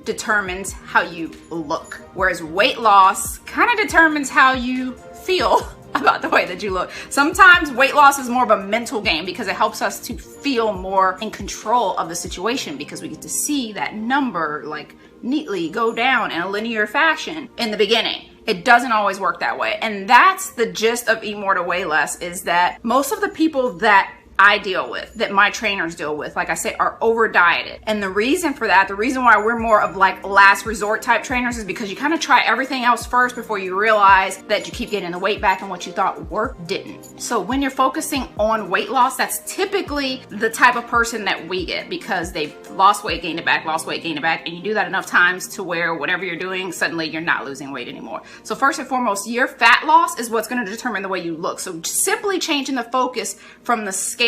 determines how you look, whereas weight loss kind of determines how you feel about the way that you look. Sometimes weight loss is more of a mental game because it helps us to feel more in control of the situation, because we get to see that number like neatly go down in a linear fashion in the beginning. It doesn't always work that way. And that's the gist of Eat More to Weigh Less, is that most of the people that I deal with, that my trainers deal with, like I say, are over dieted. And the reason for that, the reason why we're more of like last resort type trainers, is because you kind of try everything else first before you realize that you keep getting the weight back and what you thought worked didn't. So when you're focusing on weight loss, that's typically the type of person that we get, because they've lost weight, gained it back, lost weight, gained it back. And you do that enough times to where whatever you're doing, suddenly you're not losing weight anymore. So first and foremost, your fat loss is what's going to determine the way you look. So simply changing the focus from the scale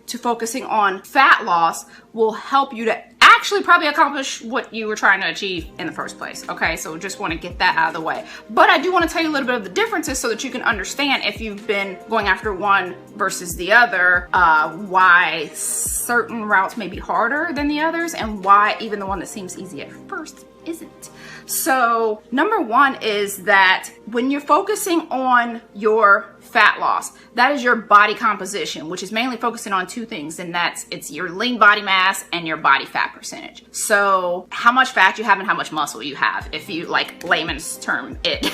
to focusing on fat loss will help you to actually probably accomplish what you were trying to achieve in the first place. Okay, so just want to get that out of the way. But I do want to tell you a little bit of the differences so that you can understand, if you've been going after one versus the other, why certain routes may be harder than the others, and why even the one that seems easy at first isn't. So number one is that when you're focusing on your fat loss, that is your body composition, which is mainly focusing on two things, and it's your lean body mass and your body fat percentage. So how much fat you have and how much muscle you have, if you like layman's term it.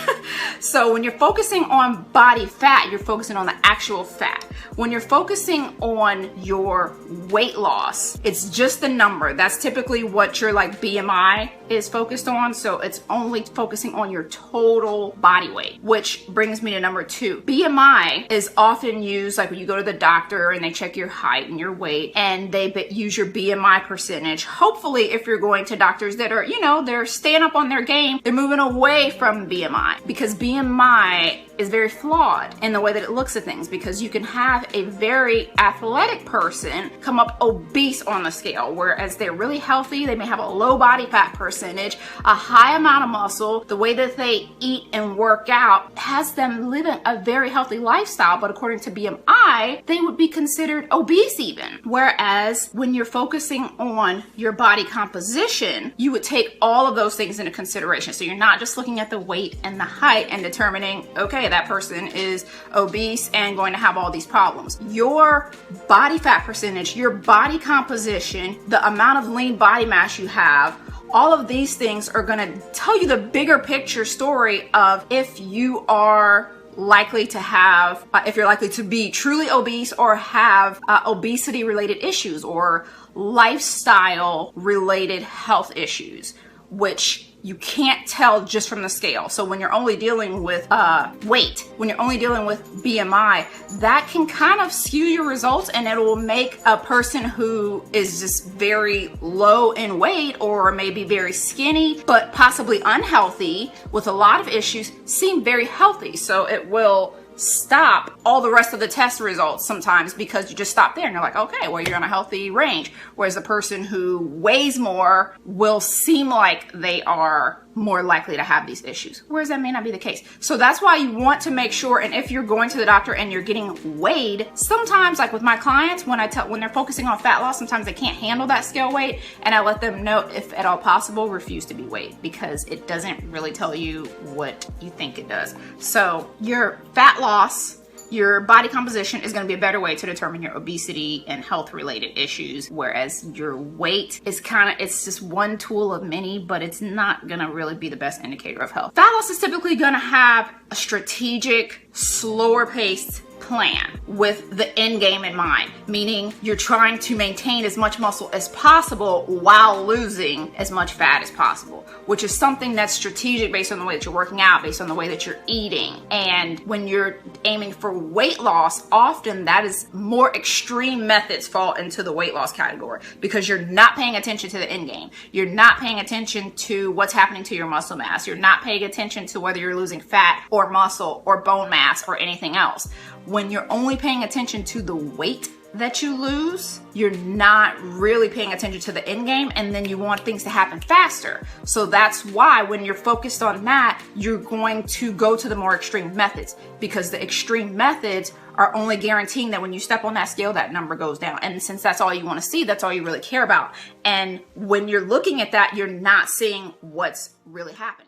So when you're focusing on body fat, you're focusing on the actual fat. When you're focusing on your weight loss, it's just the number. That's typically what your like BMI is focused on. So it's only focusing on your total body weight, which brings me to number two. BMI is often used like when you go to the doctor and they check your height and your weight, and they use your BMI percentage. Hopefully, if you're going to doctors that are, they're staying up on their game, they're moving away from BMI, because BMI is very flawed in the way that it looks at things, because you can have a very athletic person come up obese on the scale, whereas they're really healthy. They may have a low body fat percentage, a high amount of muscle. The way that they eat and work out has them living a very healthy lifestyle, but according to BMI, they would be considered obese even. Whereas when you're focusing on your body composition, you would take all of those things into consideration. So you're not just looking at the weight and the height and determining, okay, that person is obese and going to have all these problems. Your body fat percentage, your body composition, the amount of lean body mass you have, all of these things are going to tell you the bigger picture story of if you are likely to have, if you're likely to be truly obese or have obesity related issues or lifestyle related health issues, which you can't tell just from the scale. So when you're only dealing with weight, when you're only dealing with BMI, that can kind of skew your results, and it will make a person who is just very low in weight or maybe very skinny, but possibly unhealthy with a lot of issues, seem very healthy. So it will stop all the rest of the test results sometimes, because you just stop there and you're like, okay, well, you're in a healthy range. Whereas the person who weighs more will seem like they are more likely to have these issues, whereas that may not be the case. So that's why you want to make sure, and if you're going to the doctor and you're getting weighed, sometimes like with my clients, when they're focusing on fat loss, sometimes they can't handle that scale weight, and I let them know, if at all possible, refuse to be weighed, because it doesn't really tell you what you think it does. So your fat loss, your body composition is going to be a better way to determine your obesity and health related issues, whereas your weight is it's just one tool of many, but it's not going to really be the best indicator of health. Fat loss is typically going to have a strategic, slower paced plan with the end game in mind, meaning you're trying to maintain as much muscle as possible while losing as much fat as possible, which is something that's strategic based on the way that you're working out, based on the way that you're eating. And when you're aiming for weight loss, often that is more extreme methods fall into the weight loss category, because you're not paying attention to the end game. You're not paying attention to what's happening to your muscle mass. You're not paying attention to whether you're losing fat or muscle or bone mass or anything else. When you're only paying attention to the weight that you lose, you're not really paying attention to the end game, and then you want things to happen faster. So that's why when you're focused on that, you're going to go to the more extreme methods, because the extreme methods are only guaranteeing that when you step on that scale, that number goes down. And since that's all you want to see, that's all you really care about. And when you're looking at that, you're not seeing what's really happening.